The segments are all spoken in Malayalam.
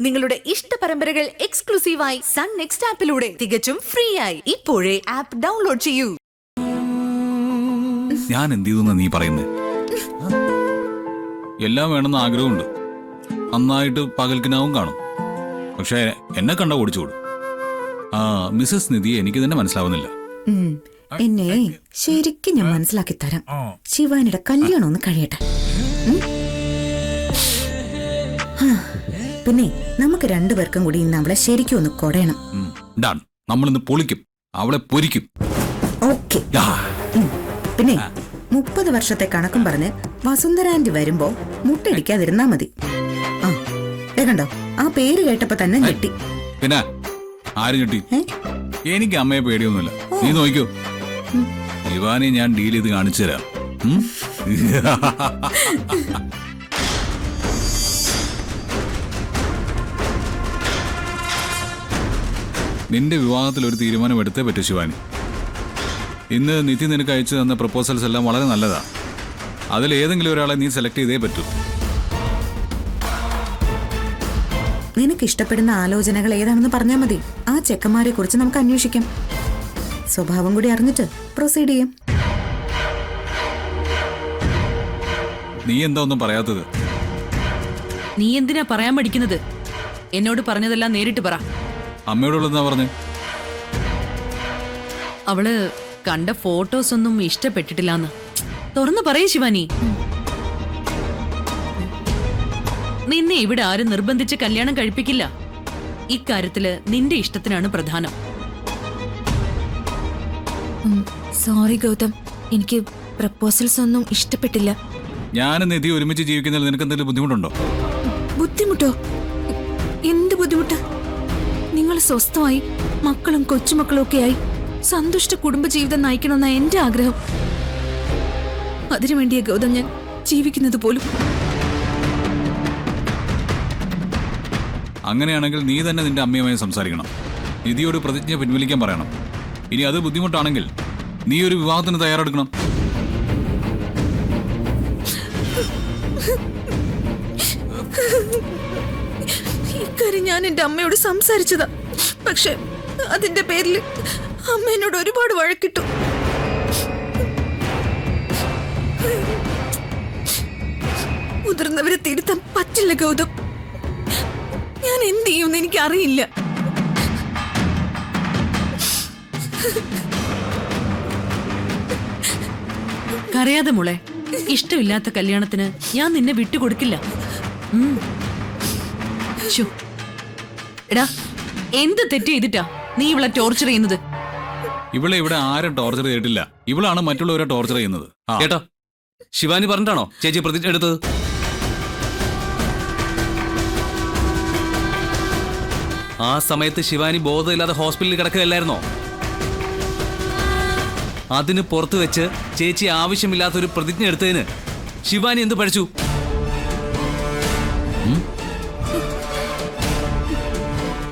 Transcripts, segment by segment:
നിങ്ങളുടെ ഇഷ്ട പരമ്പരകൾ എക്സ്ക്ലൂസീവായി സൺ നെക്സ്റ്റ് ആപ്പിലൂടെ തികച്ചും ഫ്രീ ആയി ഇപ്പോഴേ ആപ്പ് ഡൗൺലോഡ് ചെയ്യൂ. ഞാൻ എന്ത് ചെയ്തു നീ പറയുന്നത്? എല്ലാം വേണമെന്ന് ആഗ്രഹമുണ്ട്, നന്നായിട്ട് പകൽക്കിനാവും കാണും, പക്ഷേ എന്നെ കണ്ട ഓടിച്ചോടും. മിസ്സസ് നിധി എനിക്ക് തന്നെ മനസ്സിലാവുന്നില്ല. എന്നെ ശരിക്കും ഞാൻ മനസ്സിലാക്കി തരാം. ശിവാനിയുടെ കല്യാണം ഒന്ന് കഴിയട്ടെ. പിന്നെ നമുക്ക് രണ്ടുപേർക്കും കൂടി ഇന്ന് അവളെ ശരിക്കും ഒന്ന് കൊടയണം. നമ്മളിന്ന് പൊളിക്കും, അവളെ പൊരിക്കും. ഓക്കെ. പിന്നെ 30 വർഷത്തെ കണക്കും പറഞ്ഞ് വസുന്ധരാന്റി വരുമ്പോ മുട്ടടിക്കാതിരുന്നാ മതി. കണ്ടോ, ആ പേര് കേട്ടപ്പോ തന്നെ ഞെട്ടി. പിന്നെ ആരും ഞെട്ടി? എനിക്ക് അമ്മയെ പേടിയൊന്നുമില്ല, നീ നോക്കിക്കോ. ശിവാനി ഞാൻ ഡീൽ ചെയ്ത് കാണിച്ചു തരാം. നിന്റെ വിവാഹത്തിൽ ഒരു തീരുമാനം എടുത്തേ പറ്റൂ ശിവാനി. ഇന്ന് നിധി നിനക്ക് അയച്ചു തന്ന പ്രപ്പോസൽസ് എല്ലാം വളരെ നല്ലതാ. അതിൽ ഏതെങ്കിലും ഒരാളെ നീ സെലക്ട് ചെയ്തേ പറ്റൂ. നിനക്ക് ഇഷ്ടപ്പെടുന്ന ആലോചനകൾ ഏതാണെന്ന് പറഞ്ഞാൽ മതി. ആ ചെക്കന്മാരെ കുറിച്ച് നമുക്ക് അന്വേഷിക്കാം. സ്വഭാവം കൂടി അറിഞ്ഞിട്ട് പ്രൊസീഡ് ചെയ്യാം. നീ എന്താ ഒന്നും പറയാത്തത്? നീ എന്തിനാ പറയാൻ പഠിക്കുന്നത്? എന്നോട് പറഞ്ഞതെല്ലാം നേരിട്ട് പറ. അമ്മയോടുള്ളതാ പറഞ്ഞേ. അവള് കണ്ട ഫോട്ടോസ് ഒന്നും ഇഷ്ടപ്പെട്ടിട്ടില്ലാന്ന് തുറന്നു പറയേ ശിവാനി. നിന്നെ ഇവിടെ ആരും നിർബന്ധിച്ച് കല്യാണം കഴിപ്പിക്കില്ല. ഇക്കാര്യത്തില് നിന്റെ ഇഷ്ടത്തിനാണ് പ്രധാനം. സോറി ഗൗതം, എനിക്ക് പ്രപ്പോസൽസ് ഒന്നും ഇഷ്ടപ്പെട്ടില്ല. ഞാനും നിധി ഒരുമിച്ച് ജീവിക്കുന്നതിൽ നിനക്ക് എന്തെങ്കിലും ബുദ്ധിമുട്ടുണ്ടോ? ബുദ്ധിമുട്ടോ? എന്ത് ബുദ്ധിമുട്ട്? നിങ്ങൾ സ്വസ്ഥമായി മക്കളും കൊച്ചുമക്കളും ഒക്കെയായി സന്തുഷ്ട കുടുംബജീവിതം നയിക്കണമെന്ന എന്റെ ആഗ്രഹം. അതിനുവേണ്ടിയ ഗൗതം ഞാൻ ജീവിക്കുന്നത് പോലും. അങ്ങനെയാണെങ്കിൽ നീ തന്നെ നിന്റെ അമ്മയുമായി സംസാരിക്കണം. നിധിയോട് പ്രതിജ്ഞ പിൻവലിക്കാൻ പറയണം. ഇനി അത് ബുദ്ധിമുട്ടാണെങ്കിൽ നീ ഒരു വിവാഹത്തിന് തയ്യാറെടുക്കണം. ഇക്കാര്യം ഞാൻ എന്റെ അമ്മയോട് സംസാരിച്ചതാ. പക്ഷെ അതിന്റെ പേരിൽ അമ്മ എന്നോട് ഒരുപാട് വഴക്കിട്ടു. മുതിർന്നവരെ തിരുത്താൻ പറ്റില്ല ഗൗതം. ഞാൻ എന്ത് ചെയ്യുമെന്ന് എനിക്ക് അറിയില്ല. കരയാതെ മോളെ, ഇഷ്ടമില്ലാത്ത കല്യാണത്തിന് ഞാൻ നിന്നെ വിട്ടുകൊടുക്കില്ല. എടാ, എന്ത് തെറ്റ് ചെയ്തിട്ടാ നീ ഇവളെ ടോർച്ചർ ചെയ്യുന്നത്? ഇവളെ ഇവിടെ ആരും ടോർച്ചർ ചെയ്തിട്ടില്ല. ഇവളാണ് മറ്റുള്ളവരെ ടോർച്ചർ ചെയ്യുന്നത്. കേട്ടോ, ശിവാനി പറഞ്ഞിട്ടാണോ ചേച്ചി പ്രതിജ്ഞ എടുത്തത്? ആ സമയത്ത് ശിവാനി ബോധമില്ലാതെ ഹോസ്പിറ്റലിൽ കിടക്കുകയല്ലായിരുന്നോ? അതിന് പുറത്തു വെച്ച് ചേച്ചി ആവശ്യമില്ലാത്തൊരു പ്രതിജ്ഞ എടുത്തതിന് ശിവാനി എന്ത് പഠിച്ചു?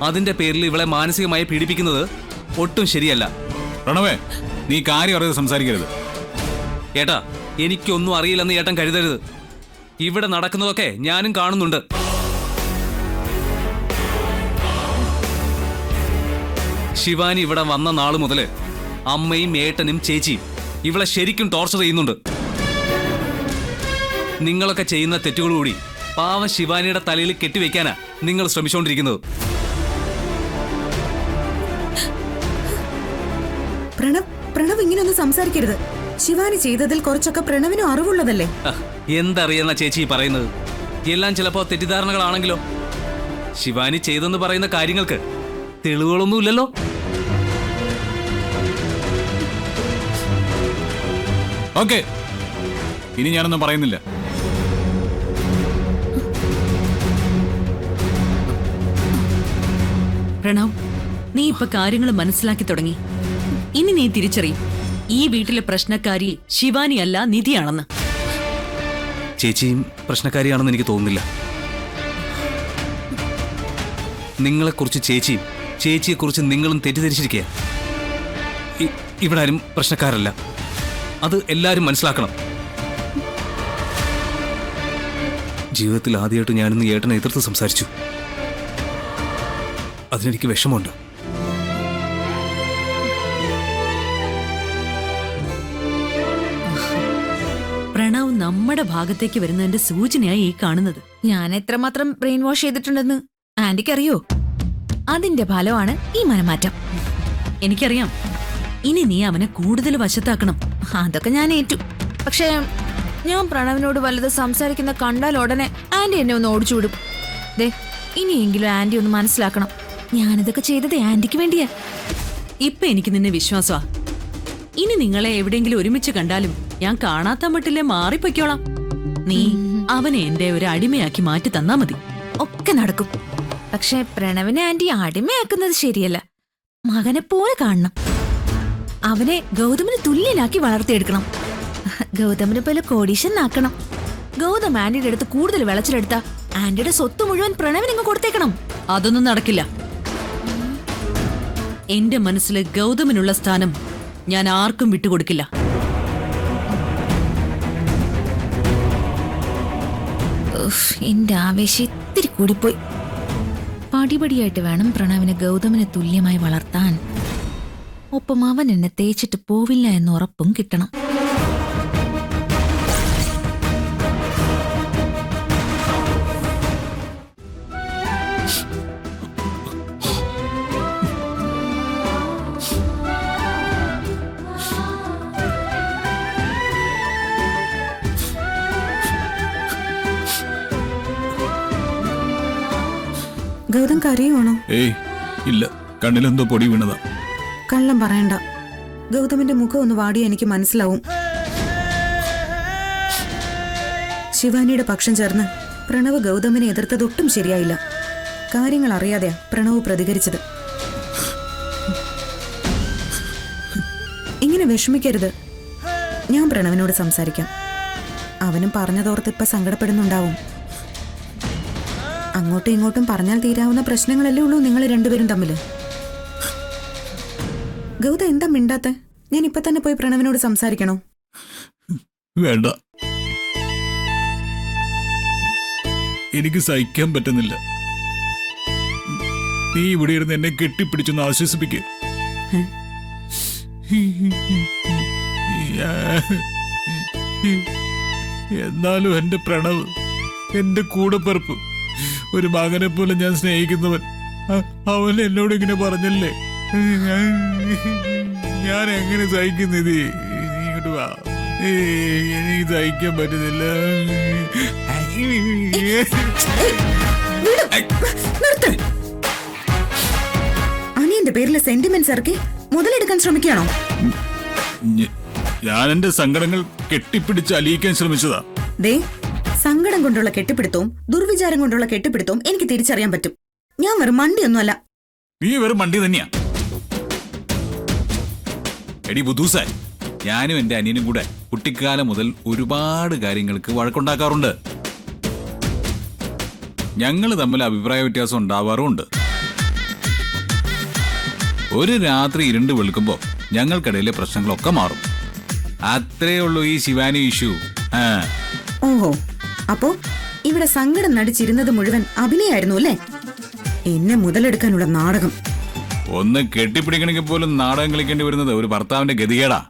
അതിന്റെ പേരിൽ ഇവളെ മാനസികമായി പീഡിപ്പിക്കുന്നത് ഒട്ടും ശരിയല്ല. പ്രണവേ, നീ കാര്യം അറിയാതെ സംസാരിക്കരുത്. ഏട്ടാ, എനിക്കൊന്നും അറിയില്ലെന്ന് ഏട്ടൻ കരുതരുത്. ഇവിടെ നടക്കുന്നതൊക്കെ ഞാനും കാണുന്നുണ്ട്. ശിവാനി ഇവിടെ വന്ന നാള് മുതല് അമ്മയും ഏട്ടനും ചേച്ചിയും ഇവളെ ശരിക്കും ടോർച്ചർ ചെയ്യുന്നുണ്ട്. നിങ്ങളൊക്കെ ചെയ്യുന്ന തെറ്റുകളൂടി പാവ ശിവാനിയുടെ തലയിൽ കെട്ടിവെക്കാനാ നിങ്ങൾ ശ്രമിച്ചുകൊണ്ടിരിക്കുന്നത്. പ്രണവ് ഇങ്ങനെയൊന്നും സംസാരിക്കരുത്. ശിവാനി ചെയ്തതിൽ കുറച്ചൊക്കെ പ്രണവിനും അറിവുള്ളതല്ലേ? എന്തറിയുന്ന ചേച്ചി പറയുന്നത്? എല്ലാം ചിലപ്പോ തെറ്റിദ്ധാരണകളാണെങ്കിലോ? ശിവാനി ചെയ്തെന്ന് പറയുന്ന കാര്യങ്ങൾക്ക് തെളിവുകളൊന്നുമില്ലല്ലോ. ഓക്കെ, ഇനി ഞാനൊന്നും പറയുന്നില്ല. പ്രണവ്, നീ ഇപ്പൊ കാര്യങ്ങൾ മനസ്സിലാക്കി തുടങ്ങി. ഇനി നീ തിരിച്ചറിയും ഈ വീട്ടിലെ പ്രശ്നക്കാരി ശിവാനിയല്ല നിധിയാണെന്ന്. ചേച്ചിയും പ്രശ്നക്കാരിയാണെന്ന് എനിക്ക് തോന്നുന്നില്ല. നിങ്ങളെക്കുറിച്ച് ചേച്ചിയും ചേച്ചിയെക്കുറിച്ച് നിങ്ങളും തെറ്റിദ്ധരിച്ചിരിക്കുക. ഇവിടെ ആരും പ്രശ്നക്കാരല്ല. അത് എല്ലാവരും മനസ്സിലാക്കണം. ജീവിതത്തിൽ ആദ്യമായിട്ട് ഞാനിന്ന് ഏട്ടനെ എതിർത്ത് സംസാരിച്ചു. അതിനെനിക്ക് വിഷമമുണ്ട്. പ്രണവ് നമ്മുടെ ഭാഗത്തേക്ക് വരുന്നതിന്റെ സൂചനയായി ഈ കാണുന്നത്. ഞാൻ എത്രമാത്രം ബ്രെയിൻ വാഷ് ചെയ്തിട്ടുണ്ടെന്ന് ആന്റിക്ക് അറിയോ? അതിന്റെ ഫലമാണ് ഈ മനമാറ്റം. എനിക്കറിയാം. ഇനി നീ അവനെ കൂടുതൽ വശത്താക്കണം. അതൊക്കെ ഞാൻ ഏറ്റു. പക്ഷേ ഞാൻ പ്രണവിനോട് വല്ലത് സംസാരിക്കുന്ന കണ്ടാൽ ഉടനെ ആന്റി എന്നെ ഒന്ന് ഓടിച്ചു വിടും. ദേ, ഇനിയെങ്കിലും ആന്റി ഒന്ന് മനസ്സിലാക്കണം. ഞാനിതൊക്കെ ചെയ്തത് ആന്റിക്ക് വേണ്ടിയാ. ഇപ്പൊ എനിക്ക് നിന്നെ വിശ്വാസമാ. ഇനി നിങ്ങളെ എവിടെയെങ്കിലും ഒരുമിച്ച് കണ്ടാലും ഞാൻ കാണാത്ത മട്ടില്ലേ മാറിപ്പൊയ്ക്കോളാം. നീ അവനെ എന്റെ ഒരു അടിമയാക്കി മാറ്റി തന്നാ മതി. ഒക്കെ നടക്കും. പക്ഷെ പ്രണവിനെ ആന്റി അടിമയാക്കുന്നത് ശരിയല്ല. മകനെ പോലെ കാണണം. അവനെ ഗൗതമിന് തുല്യനാക്കി വളർത്തിയെടുക്കണം. ഗൗതമിനെ പോലെ കോടീശ്വരനാക്കണം. ഗൗതം ആന്റിയുടെ അടുത്ത് കൂടുതൽ വിളച്ചിലെടുത്ത ആന്റിയുടെ സ്വത്ത് മുഴുവൻ പ്രണവിനിങ്ങ് കൊടുത്തേക്കണം. അതൊന്നും നടക്കില്ല. എന്റെ മനസ്സിൽ ഗൗതമിനുള്ള സ്ഥാനം ഞാൻ ആർക്കും വിട്ടുകൊടുക്കില്ല. എന്റെ ആവേശം ഇത്തിരി കൂടിപ്പോയി. പടിപടിയായിട്ട് വേണം പ്രണവിനെ ഗൗതമിനെ തുല്യമായി വളർത്താൻ. ഒപ്പം അവൻ എന്നെ തേച്ചിട്ട് പോവില്ല എന്ന് ഉറപ്പും കിട്ടണം. ഗൗതം കരയുവാണോ? ഏയ് ഇല്ല, കണ്ണിലെന്തോ പൊടി വീണതാ. കള്ളം പറയണ്ട. ഗൗതമിന്റെ മുഖം ഒന്ന് വാടിയ എനിക്ക് മനസ്സിലാവും. ശിവാനിയുടെ പക്ഷം ചേർന്ന് പ്രണവ് ഗൗതമിനെ എതിർത്തതൊട്ടും ശരിയായില്ല. കാര്യങ്ങൾ അറിയാതെയാ പ്രണവ് പ്രതികരിച്ചത്. ഇങ്ങനെ വിഷമിക്കരുത്. ഞാൻ പ്രണവിനോട് സംസാരിക്കാം. അവനും പറഞ്ഞതോർത്ത് ഇപ്പൊ സങ്കടപ്പെടുന്നുണ്ടാവും. അങ്ങോട്ടും ഇങ്ങോട്ടും പറഞ്ഞാൽ തീരാവുന്ന പ്രശ്നങ്ങളല്ലേ ഉള്ളൂ നിങ്ങൾ രണ്ടുപേരും തമ്മില്. ഗൗത എന്താ മിണ്ടാത്ത? ഞാൻ ഇപ്പൊ തന്നെ പോയി പ്രണവിനോട് സംസാരിക്കണോ? വേണ്ട, എനിക്ക് സഹിക്കാൻ പറ്റുന്നില്ല. നീ ഇവിടെ ഇരുന്ന് എന്നെ കെട്ടിപ്പിടിച്ചൊന്ന് ആശ്വസിപ്പിക്കുക. എന്നാലും എന്റെ പ്രണവ്, എന്റെ കൂടെപ്പിറപ്പ്, ഒരു മകനെ പോലെ ഞാൻ സ്നേഹിക്കുന്നവൻ, അവൻ എന്നോട് ഇങ്ങനെ പറഞ്ഞല്ലേ. ഞാൻ എങ്ങനെ സഹിക്കുന്നത്? ഇങ്ങോട്ട് വാ, എനിക്ക് സഹിക്കാൻ പറ്റുന്നില്ല. അനിയന്റെ പേരിലെ സെന്റിമെന്റ്സ് ഇറക്കി മുതലെടുക്കാൻ ശ്രമിക്കുകയാണോ? ഞാൻ എന്റെ സങ്കടങ്ങൾ കെട്ടിപ്പിടിച്ച് അലിയിക്കാൻ ശ്രമിച്ചതാ. ദേ, സങ്കടം കൊണ്ടുള്ള കെട്ടിപ്പിടുത്തവും ദുർവിചാരം കൊണ്ടുള്ള കെട്ടിപ്പിടുത്തവും എനിക്ക് തിരിച്ചറിയാൻ പറ്റും. ഞാൻ വെറും മണ്ടിയൊന്നുമല്ല. നീ വെറും മണ്ടി തന്നെയാ. എടി ബുദ്ധൂസേ, ഞാനും എന്റെ അനിയനും കൂടെ കുട്ടിക്കാലം മുതൽ ഒരുപാട് കാര്യങ്ങൾക്ക് വഴക്കുണ്ടാക്കാറുണ്ട്. ഞങ്ങൾ തമ്മിൽ അഭിപ്രായ വ്യത്യാസം ഉണ്ടാവാറുമുണ്ട്. ഒരു രാത്രി ഇരുണ്ട് വെളുക്കുമ്പോ ഞങ്ങൾക്കിടയിലെ പ്രശ്നങ്ങളൊക്കെ മാറും. അത്രേ ഉള്ളൂ ഈ ശിവാനി ഇഷ്യൂ. ഓഹോ, അപ്പോ ഇവിടെ സങ്കടം നടിച്ചിരുന്നത് മുഴുവൻ അഭിനയായിരുന്നു അല്ലേ? എന്നെ മുതലെടുക്കാനുള്ള നാടകം. ഒന്ന് കെട്ടിപ്പിടിക്കണമെങ്കിൽ പോലും നാടകം കളിക്കേണ്ടി വരുന്നത് ഒരു ഭർത്താവിന്റെ ഗതികേടാ.